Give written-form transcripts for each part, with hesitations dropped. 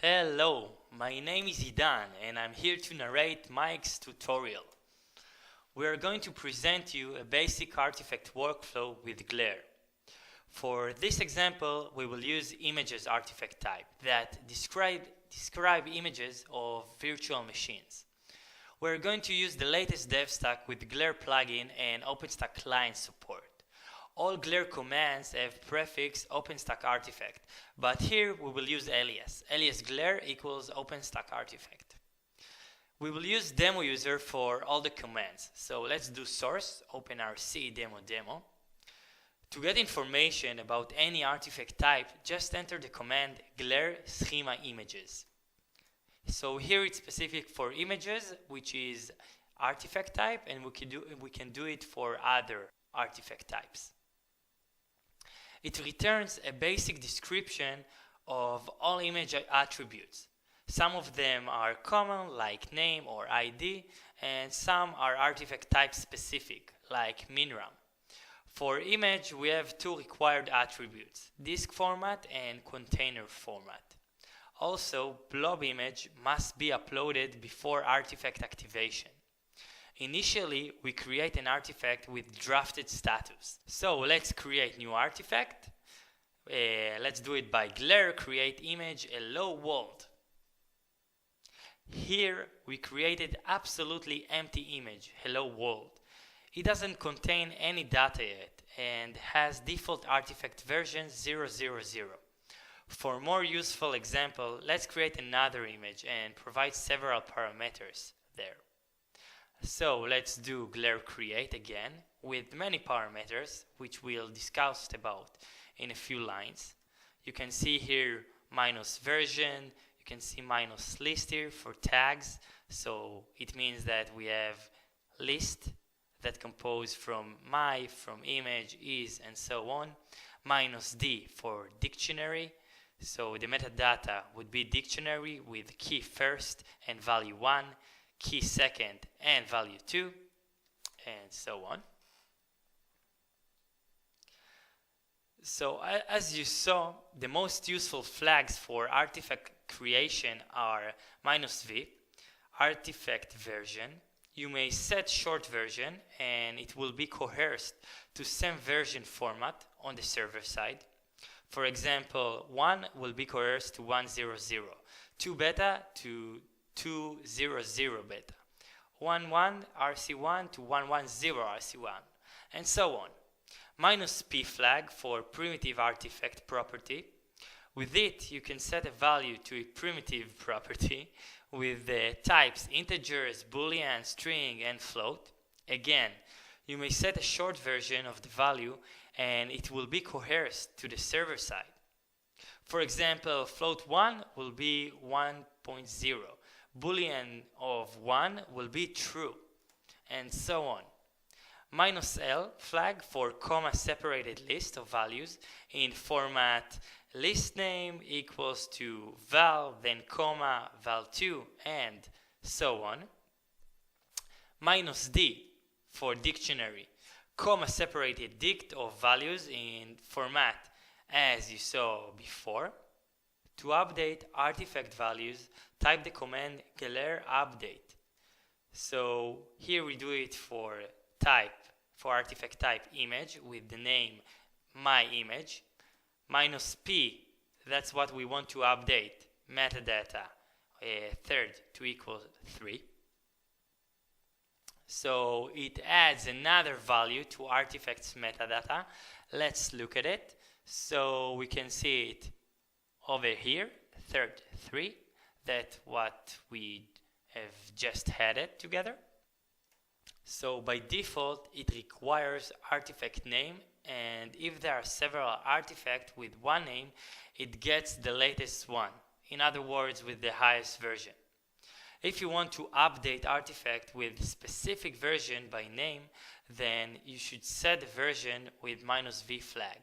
Hello, my name is Idan and I'm here to narrate Mike's tutorial. We are going to present you a basic artifact workflow with Glare. For this example, we will use images artifact type that describe images of virtual machines. We're going to use the latest dev stack with Glare plugin and OpenStack client support. All Glare commands have prefix OpenStack artifact, but here we will use alias. Alias Glare equals OpenStack artifact. We will use demo user for all the commands. So let's do source, OpenRC demo. To get information about any artifact type, just enter the command glare schema images. So here it's specific for images, which is artifact type, and we can do it for other artifact types. It returns a basic description of all image attributes. Some of them are common, like name or ID, and some are artifact type specific, like minram. For image, we have two required attributes, disk format and container format. Also, blob image must be uploaded before artifact activation. Initially, we create an artifact with drafted status. So let's create new artifact. Let's do it by glare create image hello world. Here we created absolutely empty image hello world. It doesn't contain any data yet and has default artifact version 000. For more useful example, let's create another image and provide several parameters there. So let's do glare create again with many parameters which we'll discuss about in a few lines. You can see here minus version, you can see minus list here for tags, so it means that we have list that compose from my, from image, is, and so on. Minus D for dictionary, so the metadata would be dictionary with key first and value 1, key second and value 2, and so on. So as you saw, the most useful flags for artifact creation are -v, artifact version. You may set short version and it will be coerced to same version format on the server side. For example, 1 will be coerced to 100, 2 beta to 200 beta, 11 RC1 to 110 RC1, and so on. -p flag for primitive artifact property. With it, you can set a value to a primitive property with the types integers, boolean, string, and float. Again, you may set a short version of the value and it will be coerced to the server side. For example, float 1 will be 1.0, boolean of 1 will be true, and so on. -l flag for comma separated list of values in format list name equals to val, then comma, val2, and so on. -d for dictionary, comma separated dict of values in format as you saw before. To update artifact values, type the command glare update. So here we do it for type, for artifact type image with the name my image. -p, that's what we want to update, metadata third to equal 3. So it adds another value to artifact's metadata. Let's look at it. So we can see it over here, third 3, that's what we have just added together. So by default, it requires artifact name, and if there are several artifacts with one name, it gets the latest one, in other words, with the highest version. If you want to update artifact with specific version by name, then you should set the version with -v flag,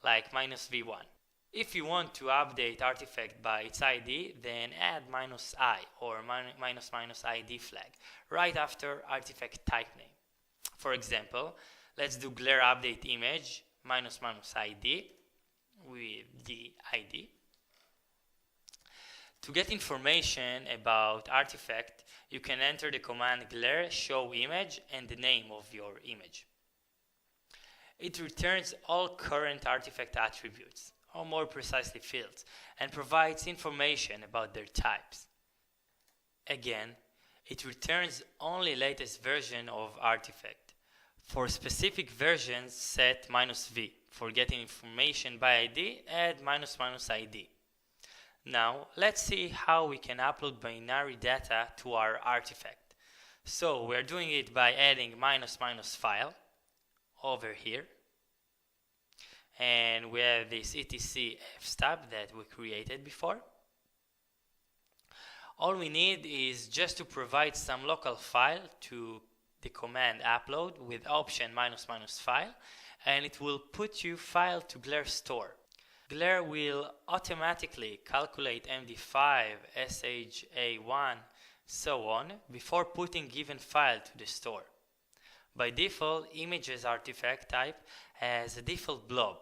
like -v1. If you want to update artifact by its ID, then add -i or -ID flag right after artifact type name. For example, let's do glare update image -ID with the ID. To get information about artifact, you can enter the command glare show image and the name of your image. It returns all current artifact attributes, or more precisely fields, and provides information about their types. Again, it returns only latest version of artifact. For specific versions, set -v. For getting information by ID, add --ID. Now, let's see how we can upload binary data to our artifact. So, we're doing it by adding --file over here. And we have this etc fstab that we created before. All we need is just to provide some local file to the command upload with option --file, and it will put you file to Glare store. Glare will automatically calculate MD5, SHA1, so on, before putting given file to the store. By default, images artifact type has a default blob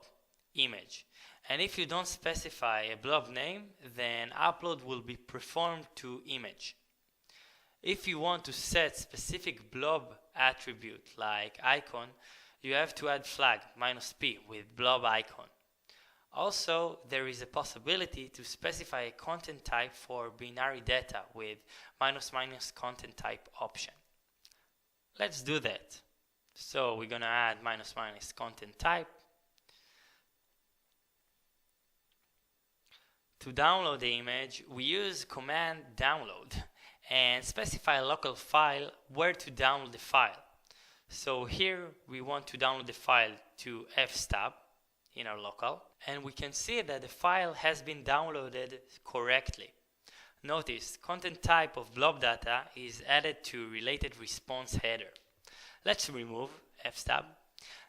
image, and if you don't specify a blob name, then upload will be performed to image. If you want to set specific blob attribute like icon, you have to add flag -p with blob icon. Also, there is a possibility to specify a content type for binary data with -- content type option. Let's do that. So we're gonna add -- content type. To download the image, we use command download and specify a local file where to download the file. So here we want to download the file to fstab in our local, and we can see that the file has been downloaded correctly. Notice content type of blob data is added to related response header. Let's remove fstab.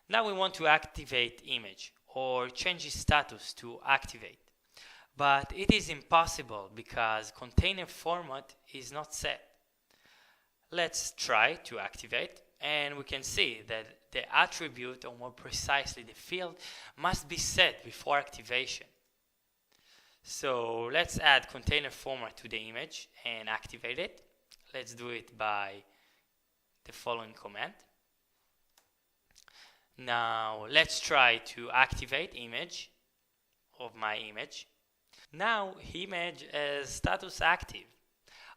Now we want to activate image or change its status to activate. But it is impossible because container format is not set. Let's try to activate, and we can see that the attribute, or more precisely the field, must be set before activation. So let's add container format to the image and activate it. Let's do it by the following command. Now let's try to activate image of my image. Now image is status active.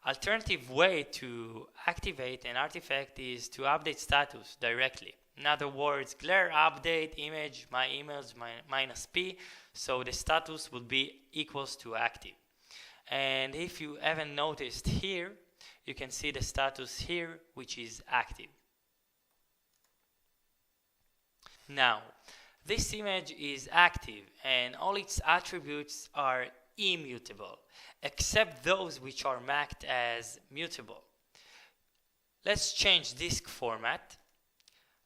Alternative way to activate an artifact is to update status directly. In other words, glare update image my image -p, so the status would be equals to active. And if you haven't noticed here, you can see the status here, which is active. Now, this image is active and all its attributes are immutable, except those which are marked as mutable. Let's change disk format.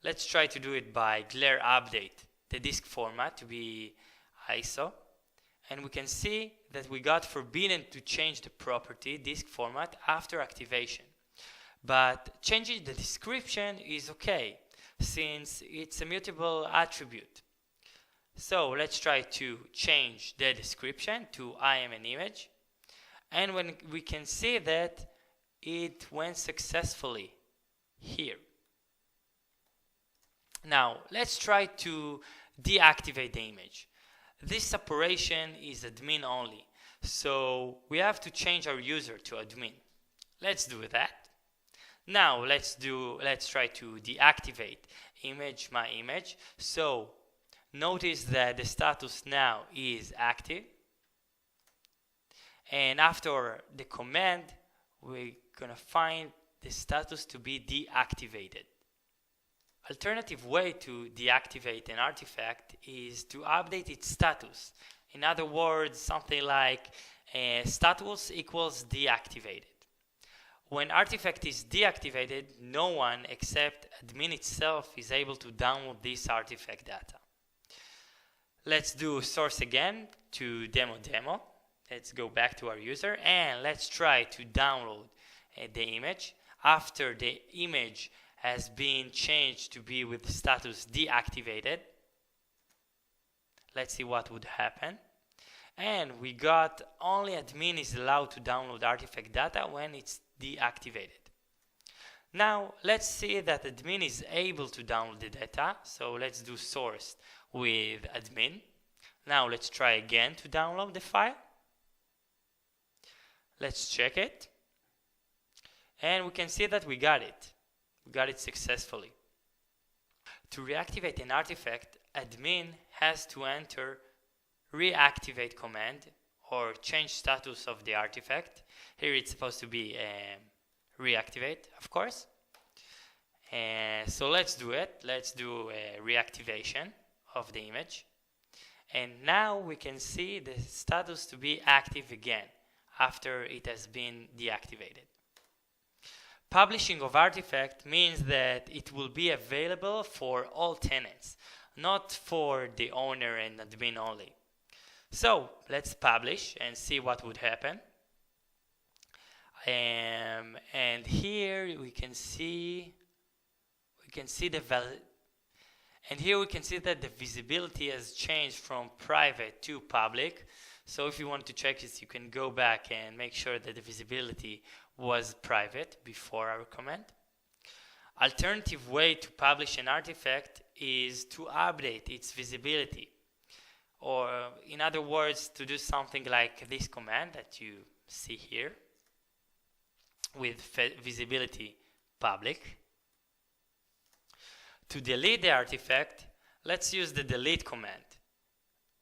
Let's try to do it by glare update the disk format to be ISO, and we can see that we got forbidden to change the property disk format after activation. But changing the description is okay, since it's a mutable attribute. So let's try to change the description to I am an image, and when we can see that it went successfully here. Now let's try to deactivate the image. This operation is admin only, so we have to change our user to admin. Let's do that. Now let's try to deactivate image my image. So notice that the status now is active, and after the command we're gonna find the status to be deactivated. Alternative way to deactivate an artifact is to update its status. In other words, something like status equals deactivated. When artifact is deactivated, no one except admin itself is able to download this artifact data. Let's do source again to demo. Let's go back to our user and let's try to download the image. After the image has been changed to be with status deactivated, let's see what would happen. And we got only admin is allowed to download artifact data when it's deactivated. Now let's see that admin is able to download the data. So let's do source with admin. Now let's try again to download the file. Let's check it. And we can see that we got it. We got it successfully. To reactivate an artifact, admin has to enter reactivate command or change status of the artifact. Here it's supposed to be reactivate, of course. So let's do it. Let's do a reactivation of the image. And now we can see the status to be active again after it has been deactivated. Publishing of artifact means that it will be available for all tenants, not for the owner and admin only. So let's publish and see what would happen. And here we can see that the visibility has changed from private to public. So if you want to check this, you can go back and make sure that the visibility was private before our command. Alternative way to publish an artifact is to update its visibility, or in other words, to do something like this command that you see here with visibility public. To delete the artifact, let's use the delete command.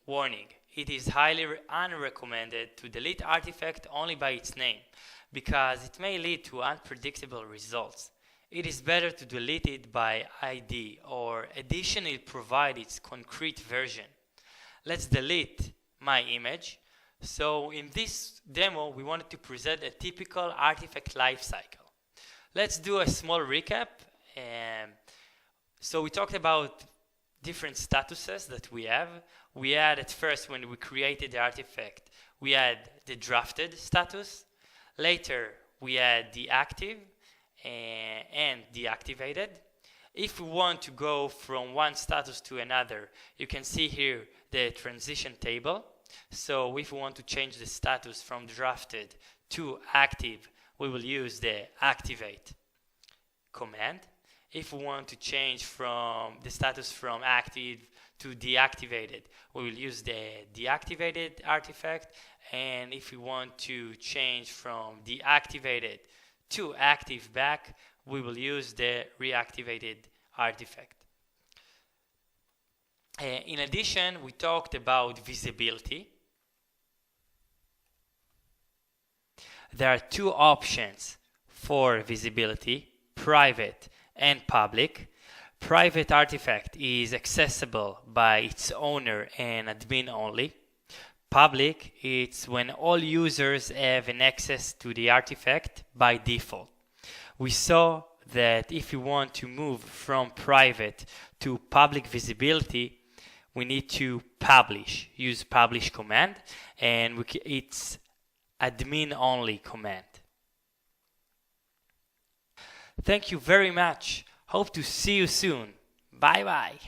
Warning: it is highly unrecommended to delete artifact only by its name, because it may lead to unpredictable results. It is better to delete it by ID or additionally provide its concrete version. Let's delete my image. So in this demo, we wanted to present a typical artifact lifecycle. Let's do a small recap. So we talked about different statuses that we have. We had at first, when we created the artifact, we had the drafted status. Later, we had the active and deactivated. If we want to go from one status to another, you can see here the transition table. So if we want to change the status from drafted to active, we will use the activate command. If we want to change from the status from active to deactivated, we will use the deactivated artifact. And if we want to change from deactivated to active back, we will use the reactivated artifact. In addition, we talked about visibility. There are two options for visibility: private and public. Private artifact is accessible by its owner and admin only. Public, it's when all users have an access to the artifact by default. We saw that if you want to move from private to public visibility, we need to use publish command, and it's admin only command. Thank you very much. Hope to see you soon. Bye bye.